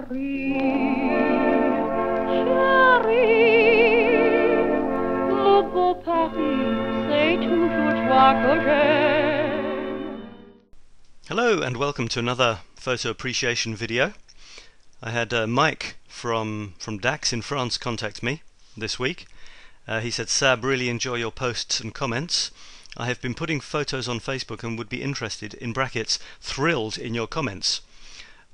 chérie, mon beau Paris, c'est toujours toi que j'aime. Hello and welcome to another photo appreciation video. I had Mike from Dax in France contact me this week. He said, Sab, really enjoy your posts and comments. I have been putting photos on Facebook and would be interested, in brackets, thrilled in your comments.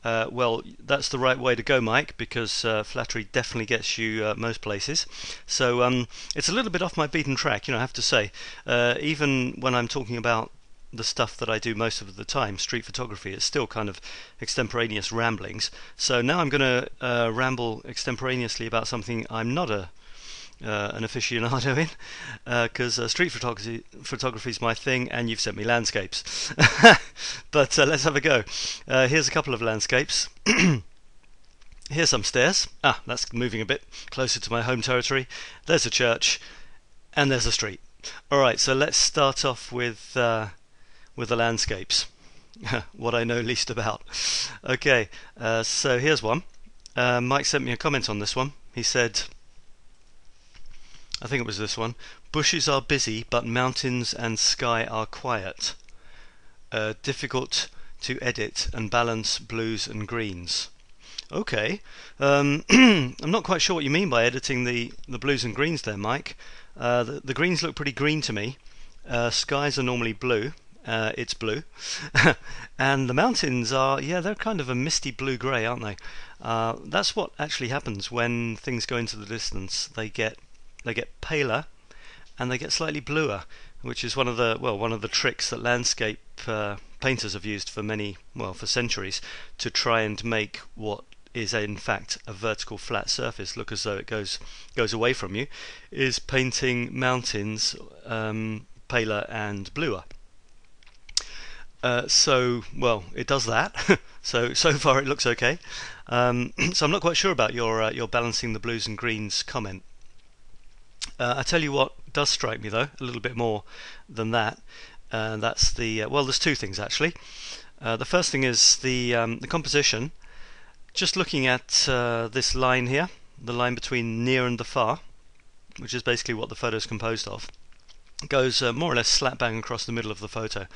Well, that's the right way to go, Mike, because flattery definitely gets you most places. So it's a little bit off my beaten track, I have to say. Even when I'm talking about the stuff that I do most of the time, street photography, it's still kind of extemporaneous ramblings. So now I'm going to ramble extemporaneously about something I'm not an aficionado in, because street photography is my thing, and you've sent me landscapes. But let's have a go. Here's a couple of landscapes. Here's some stairs. That's moving a bit closer to my home territory. There's a church, and there's a street. Alright, so let's start off with the landscapes. What I know least about. Okay, so here's one. Mike sent me a comment on this one. He said, I think it was this one, bushes are busy but mountains and sky are quiet. Difficult to edit and balance blues and greens. Okay, I'm not quite sure what you mean by editing the blues and greens there, Mike. The greens look pretty green to me. Skies are normally blue. It's blue. And the mountains are, they're kind of a misty blue-grey, aren't they? That's what actually happens when things go into the distance. They get paler and they get slightly bluer, which is one of the tricks that landscape painters have used for centuries, to try and make what is in fact a vertical flat surface look as though it goes away from you, is painting mountains paler and bluer. So it does that. so far it looks okay. So I'm not quite sure about your balancing the blues and greens comment. I tell you what does strike me though a little bit more than that. That's there's two things actually. The first thing is the composition. Just looking at this line here, the line between near and the far, which is basically what the photo is composed of, goes more or less slap bang across the middle of the photo.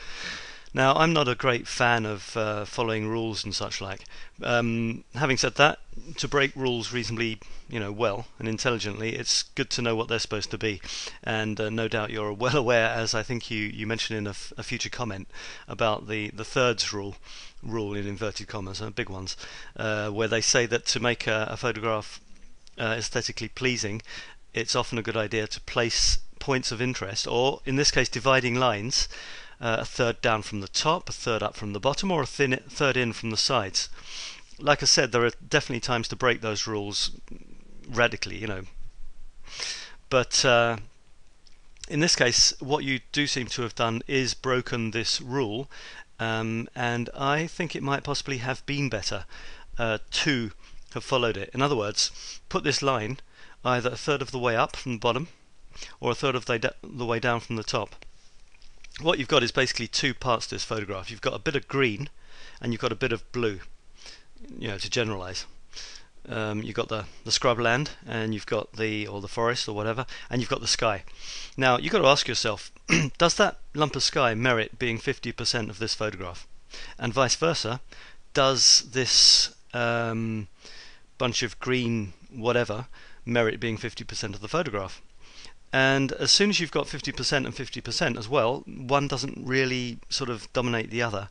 Now, I'm not a great fan of following rules and such like. Having said that, to break rules reasonably, well and intelligently, it's good to know what they're supposed to be. And no doubt you're well aware, as I think you mentioned in a future comment, about the thirds rule in inverted commas, big ones, where they say that to make a photograph aesthetically pleasing, it's often a good idea to place points of interest, or in this case dividing lines, a third down from the top, a third up from the bottom, or a third in from the sides. Like I said, there are definitely times to break those rules radically, But in this case, what you do seem to have done is broken this rule, and I think it might possibly have been better to have followed it. In other words, put this line either a third of the way up from the bottom, or a third of the way down from the top. What you've got is basically two parts to this photograph. You've got a bit of green and you've got a bit of blue, to generalize. You've got the scrubland, and you've got the forest or whatever, and you've got the sky. Now you've got to ask yourself, does that lump of sky merit being 50% of this photograph? And vice versa, does this bunch of green whatever merit being 50% of the photograph? And as soon as you've got 50% and 50% as well, one doesn't really sort of dominate the other.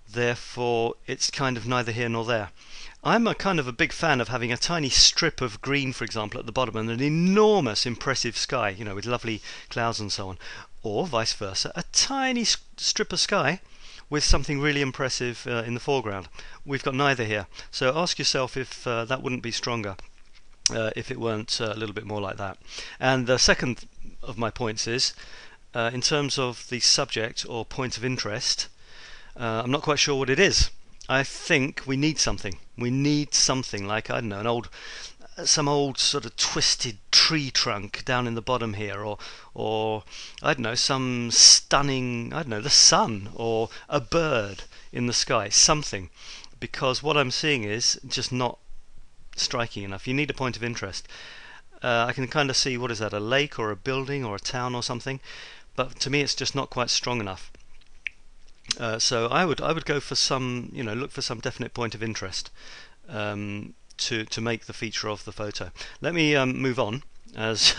Therefore, it's kind of neither here nor there. I'm a kind of a big fan of having a tiny strip of green, for example, at the bottom, and an enormous, impressive sky, with lovely clouds and so on. Or vice versa, a tiny strip of sky with something really impressive in the foreground. We've got neither here. So ask yourself if that wouldn't be stronger. If it weren't a little bit more like that. And the second of my points is, in terms of the subject or point of interest, I'm not quite sure what it is. I think we need something. We need something like, I don't know, some old sort of twisted tree trunk down in the bottom here, or I don't know, some stunning, the sun, or a bird in the sky, something. Because what I'm seeing is just not striking enough. You need a point of interest. I can kind of see, what is that, a lake or a building or a town or something, but to me it's just not quite strong enough. So I would go for some, look for some definite point of interest to make the feature of the photo. Let me move on, as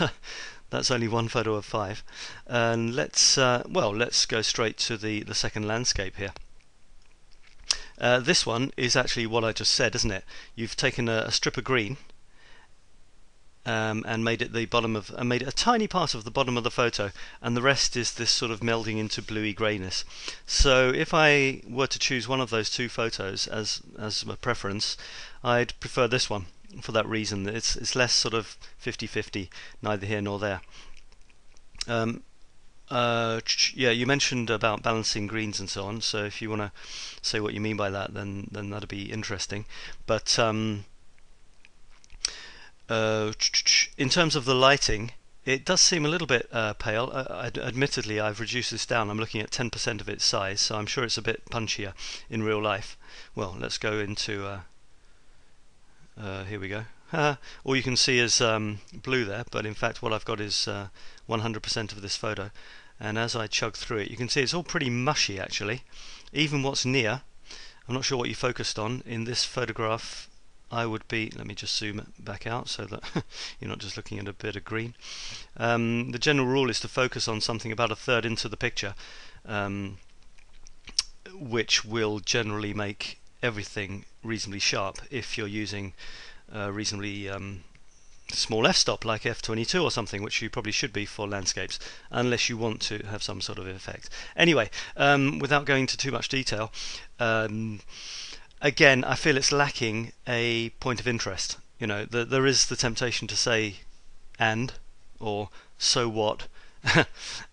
that's only one photo of 5, and let's go straight to the second landscape here. This one is actually what I just said, isn't it? You've taken a strip of green and made it a tiny part of the bottom of the photo, and the rest is this sort of melding into bluey greyness. So if I were to choose one of those two photos as a preference, I'd prefer this one for that reason. It's less sort of 50-50, neither here nor there. Yeah, you mentioned about balancing greens and so on, so if you want to say what you mean by that, then that'd be interesting. But in terms of the lighting, it does seem a little bit pale. Admittedly, I've reduced this down. I'm looking at 10% of its size, so I'm sure it's a bit punchier in real life. Well, let's go into here we go. All you can see is blue there, but in fact what I've got is 100% of this photo, and as I chug through it, you can see it's all pretty mushy actually. Even what's near, I'm not sure what you focused on in this photograph. I would be, let me just zoom it back out so that you're not just looking at a bit of green. The general rule is to focus on something about a third into the picture, which will generally make everything reasonably sharp if you're using reasonably small f-stop like f22 or something, which you probably should be for landscapes, unless you want to have some sort of effect. Anyway, without going into too much detail, again, I feel it's lacking a point of interest. There is the temptation to say "and" or "so what,"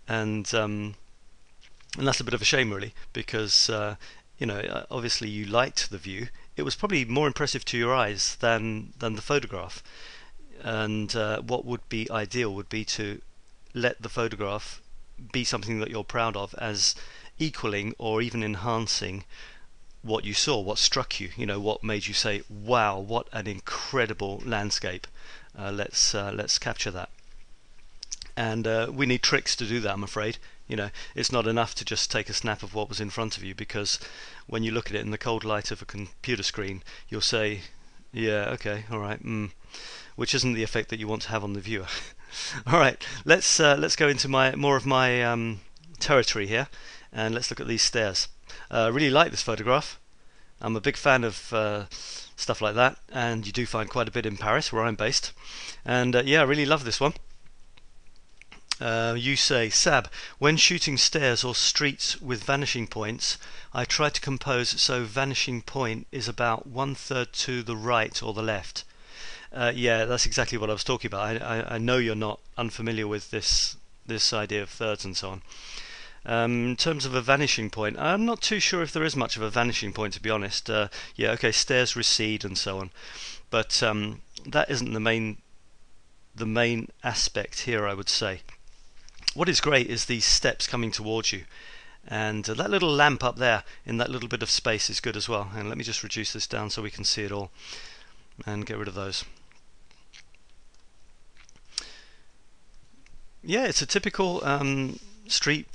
and that's a bit of a shame, really, because obviously you liked the view. It was probably more impressive to your eyes than the photograph. And what would be ideal would be to let the photograph be something that you're proud of, as equaling or even enhancing what you saw, what struck you, what made you say, wow, what an incredible landscape. Let's capture that. And we need tricks to do that, I'm afraid. It's not enough to just take a snap of what was in front of you, because when you look at it in the cold light of a computer screen, you'll say, yeah, okay, all right, which isn't the effect that you want to have on the viewer. All right, let's go into more of my territory here, and let's look at these stairs. I really like this photograph. I'm a big fan of stuff like that, and you do find quite a bit in Paris, where I'm based. And yeah, I really love this one. You say, Sab, when shooting stairs or streets with vanishing points, I try to compose so vanishing point is about 1/3 to the right or the left. Yeah, that's exactly what I was talking about. I know you're not unfamiliar with this idea of thirds and so on. In terms of a vanishing point, I'm not too sure if there is much of a vanishing point, to be honest. Yeah, okay, stairs recede and so on, but that isn't the main aspect here, I would say. What is great is these steps coming towards you, and that little lamp up there in that little bit of space is good as well. And let me just reduce this down so we can see it all and get rid of those. Yeah, it's a typical street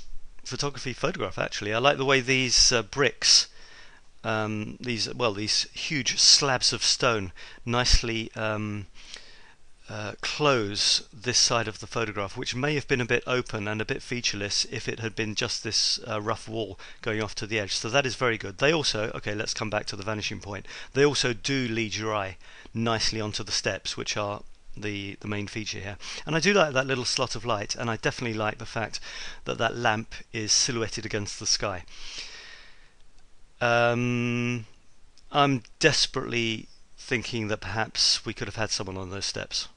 photography photograph, actually. I like the way these bricks, these huge slabs of stone, nicely close this side of the photograph, which may have been a bit open and a bit featureless if it had been just this rough wall going off to the edge. So that is very good. They also, okay, let's come back to the vanishing point. They also do lead your eye nicely onto the steps, which are the main feature here. And I do like that little slot of light, and I definitely like the fact that that lamp is silhouetted against the sky. I'm desperately thinking that perhaps we could have had someone on those steps.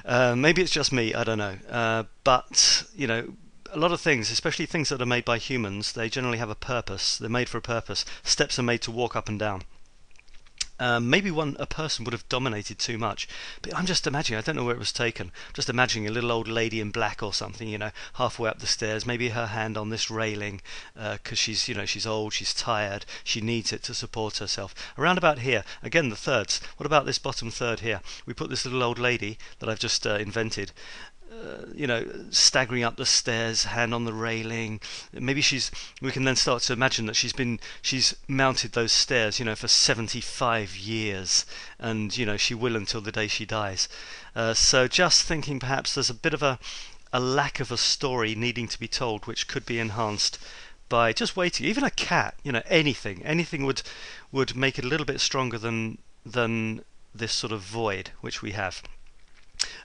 Maybe it's just me, I don't know. But, a lot of things, especially things that are made by humans, they generally have a purpose. They're made for a purpose. Steps are made to walk up and down. Maybe a person would have dominated too much, but I'm just imagining, I don't know where it was taken, just imagining a little old lady in black or something, halfway up the stairs, maybe her hand on this railing, because she's old, she's tired, she needs it to support herself. Around about here, again the thirds, what about this bottom third here? We put this little old lady that I've just invented, staggering up the stairs, hand on the railing. Maybe we can then start to imagine that she's mounted those stairs, for 75 years, and she will until the day she dies. So just thinking perhaps there's a bit of a lack of a story needing to be told, which could be enhanced by just waiting. Even a cat, anything would make it a little bit stronger than this sort of void which we have.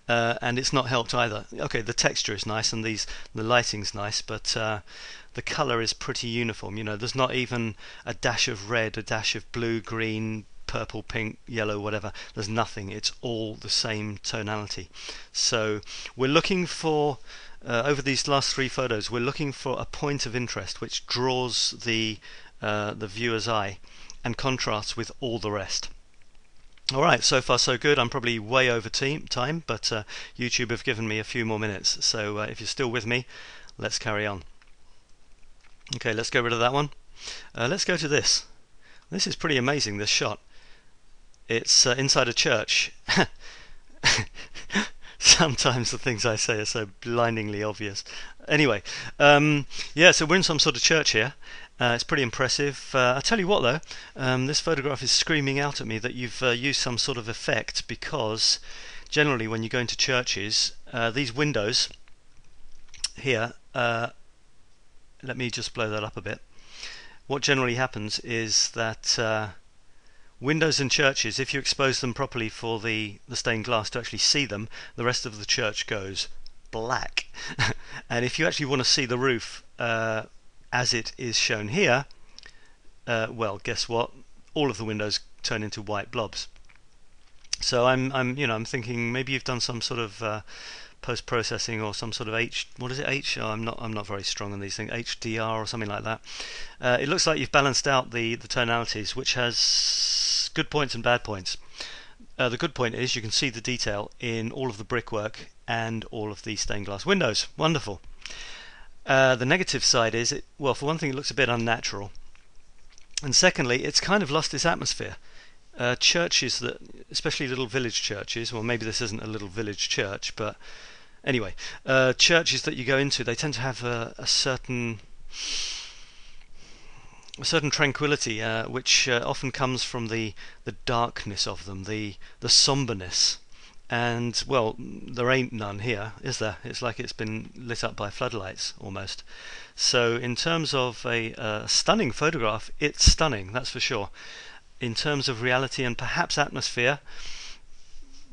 And it's not helped either. Okay, the texture is nice and the lighting's nice, but the colour is pretty uniform. There's not even a dash of red, a dash of blue, green, purple, pink, yellow, whatever. There's nothing. It's all the same tonality. So we're looking for, over these last three photos, we're looking for a point of interest which draws the viewer's eye and contrasts with all the rest. Alright, so far so good. I'm probably way over time, but YouTube have given me a few more minutes, so if you're still with me, let's carry on. Okay, let's get rid of that one. Let's go to this. This is pretty amazing, this shot. It's inside a church. Sometimes the things I say are so blindingly obvious. Anyway, so we're in some sort of church here. It's pretty impressive. I tell you what though, this photograph is screaming out at me that you've used some sort of effect, because generally when you go into churches, these windows here, let me just blow that up a bit. What generally happens is that windows in churches, if you expose them properly for the stained glass to actually see them, the rest of the church goes black. And if you actually want to see the roof as it is shown here, well, guess what? All of the windows turn into white blobs. So I'm thinking maybe you've done some sort of post-processing or some sort of I'm not very strong on these things, HDR or something like that. It looks like you've balanced out the tonalities, which has good points and bad points. The good point is you can see the detail in all of the brickwork and all of the stained glass windows. Wonderful. The negative side is, well, for one thing, it looks a bit unnatural, and secondly, it's kind of lost its atmosphere. Churches that, especially little village churches, well, maybe this isn't a little village church, but anyway, churches that you go into, they tend to have a certain tranquility, which often comes from the darkness of them, the somberness. And, well, there ain't none here, is there? It's like it's been lit up by floodlights, almost. So, in terms of a stunning photograph, it's stunning, that's for sure. In terms of reality and perhaps atmosphere,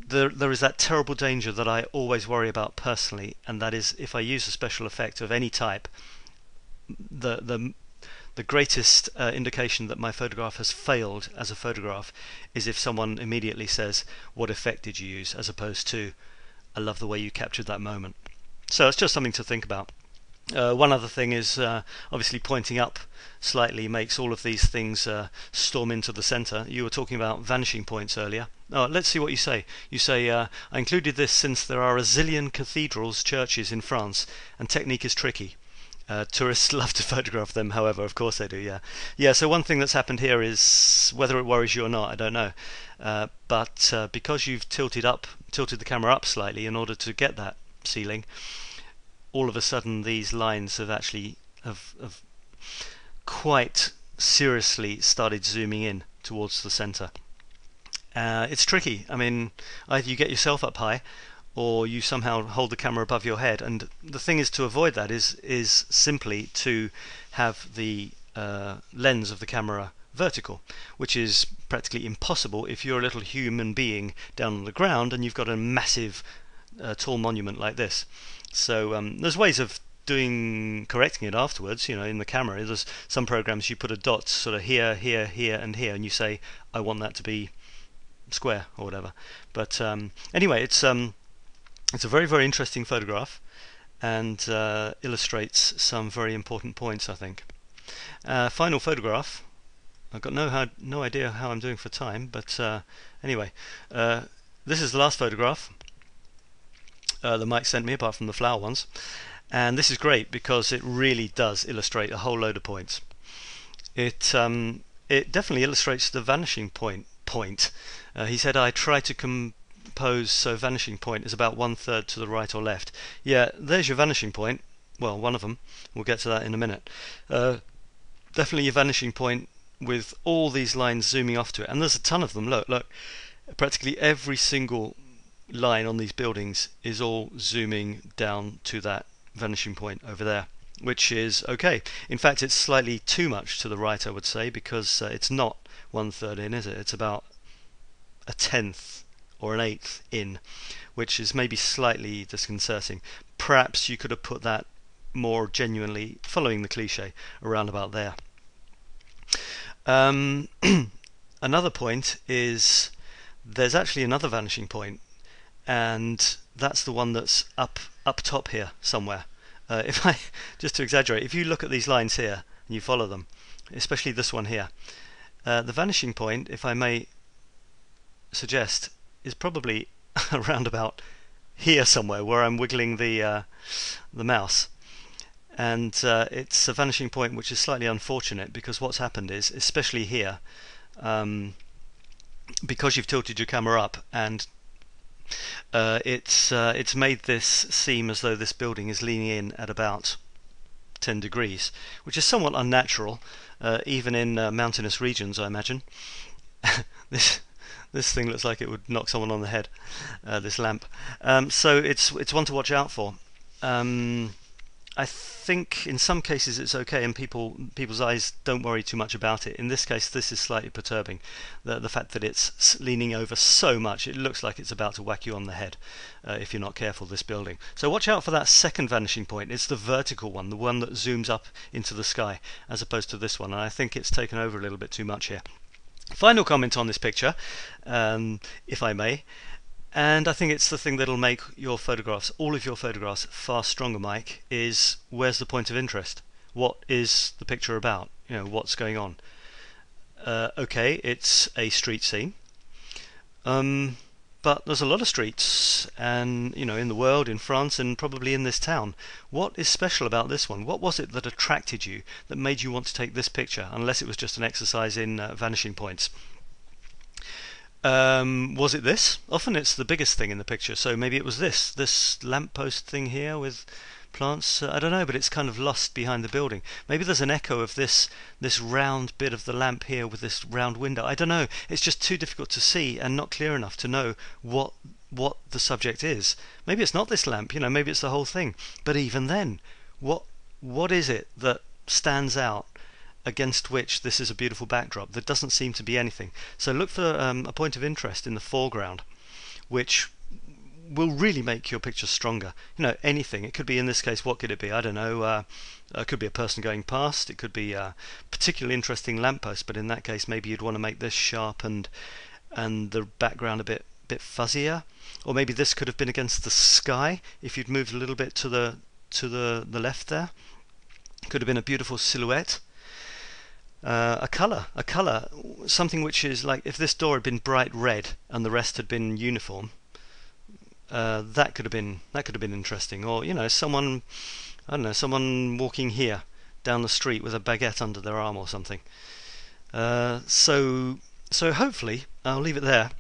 there is that terrible danger that I always worry about personally, and that is if I use a special effect of any type, the greatest indication that my photograph has failed as a photograph is if someone immediately says, "What effect did you use?" as opposed to, "I love the way you captured that moment." So it's just something to think about. One other thing is obviously pointing up slightly makes all of these things storm into the center. You were talking about vanishing points earlier. Let's see what you say. You say, I included this since there are a zillion cathedrals, churches in France, and technique is tricky. Tourists love to photograph them, however, of course they do, yeah. So one thing that's happened here is, whether it worries you or not, I don't know, but because you've tilted the camera up slightly in order to get that ceiling, all of a sudden these lines have actually have quite seriously started zooming in towards the center. It's tricky. I mean, either you get yourself up high, or you somehow hold the camera above your head, and the thing is to avoid that is simply to have the lens of the camera vertical, which is practically impossible if you're a little human being down on the ground and you've got a massive tall monument like this. So there's ways of correcting it afterwards, in the camera. There's some programs you put a dot sort of here, here, here and here, and you say, I want that to be square or whatever. But anyway, it's a very, very interesting photograph, and illustrates some very important points, I think. Final photograph. I've got no idea how I'm doing for time, but anyway, this is the last photograph that Mike sent me, apart from the flower ones, and this is great because it really does illustrate a whole load of points. It definitely illustrates the vanishing point. He said, I try to compose so vanishing point is about 1/3 to the right or left. Yeah, there's your vanishing point. Well, one of them. We'll get to that in a minute. Definitely your vanishing point with all these lines zooming off to it, and there's a ton of them. Look, practically every single line on these buildings is all zooming down to that vanishing point over there, which is okay. In fact, it's slightly too much to the right, I would say, because it's not 1/3 in, is it? It's about 1/10 or 1/8 in, which is maybe slightly disconcerting. Perhaps you could have put that more genuinely, following the cliche, around about there. Another point is there's actually another vanishing point, and that's the one that's up top here somewhere. If I just to exaggerate, if you look at these lines here and you follow them, especially this one here, the vanishing point, if I may suggest, is probably around about here somewhere, where I'm wiggling the mouse. And it's a vanishing point which is slightly unfortunate, because what's happened is, especially here, because you've tilted your camera up, and it's made this seem as though this building is leaning in at about 10 degrees, which is somewhat unnatural, even in mountainous regions, I imagine. This thing looks like it would knock someone on the head, this lamp. So it's one to watch out for. I think in some cases it's okay, and people's eyes don't worry too much about it. In this case, this is slightly perturbing. The fact that it's leaning over so much, it looks like it's about to whack you on the head if you're not careful, this building. So watch out for that second vanishing point. It's the vertical one, the one that zooms up into the sky, as opposed to this one, and I think it's taken over a little bit too much here. Final comment on this picture, if I may, and I think it's the thing that'll make your photographs, all of your photographs, far stronger, Mike, is where's the point of interest? What is the picture about? You know, what's going on? Okay, it's a street scene, but there's a lot of streets, and in the world, in France, and probably in this town. What is special about this one? What was it that attracted you, that made you want to take this picture, unless it was just an exercise in vanishing points? Was it this? Often it's the biggest thing in the picture, so maybe it was this lamppost thing here with plants. I don't know, but it's kind of lost behind the building. Maybe there's an echo of this round bit of the lamp here with this round window. I don't know. It's just too difficult to see and not clear enough to know what the subject is. Maybe it's not this lamp, maybe it's the whole thing. But even then, what is it that stands out against which this is a beautiful backdrop? There doesn't seem to be anything. So look for a point of interest in the foreground, which will really make your picture stronger. Anything. It could be, in this case, what could it be? I don't know. It could be a person going past. It could be a particularly interesting lamppost, but in that case, maybe you'd want to make this sharp and the background a bit fuzzier. Or maybe this could have been against the sky if you'd moved a little bit to the left there. Could have been a beautiful silhouette. A colour, something which is like, if this door had been bright red and the rest had been uniform, that could have been interesting. Or someone, I don't know, someone walking here down the street with a baguette under their arm or something. So hopefully, I'll leave it there.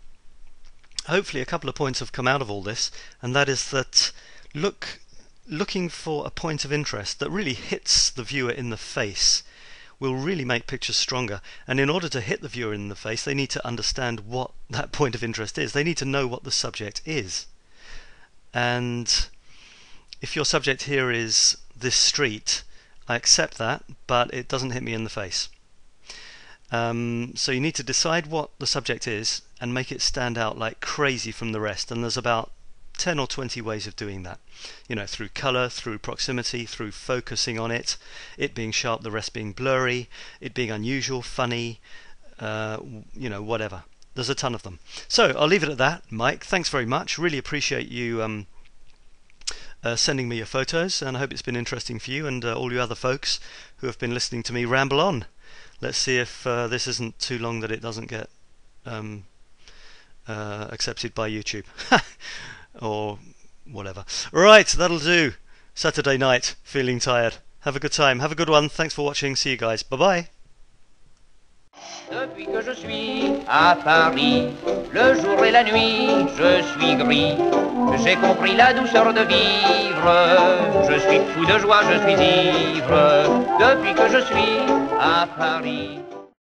Hopefully a couple of points have come out of all this, and that is that looking for a point of interest that really hits the viewer in the face will really make pictures stronger. And in order to hit the viewer in the face, they need to understand what that point of interest is. They need to know what the subject is. And if your subject here is this street, I accept that, but it doesn't hit me in the face. So you need to decide what the subject is and make it stand out like crazy from the rest. And there's about 10 or 20 ways of doing that, through colour, through proximity, through focusing on it being sharp, the rest being blurry, it being unusual, funny, whatever. There's a ton of them. So I'll leave it at that, Mike. Thanks very much. Really appreciate you sending me your photos, and I hope it's been interesting for you and all you other folks who have been listening to me ramble on. Let's see if this isn't too long that it doesn't get accepted by YouTube or whatever. Right, that'll do. Saturday night, feeling tired. Have a good time. Have a good one. Thanks for watching. See you guys. Bye-bye. Depuis que je suis à Paris, le jour et la nuit, je suis gris. J'ai compris la douceur de vivre. Je suis fou de joie, je suis ivre. Depuis que je suis à Paris.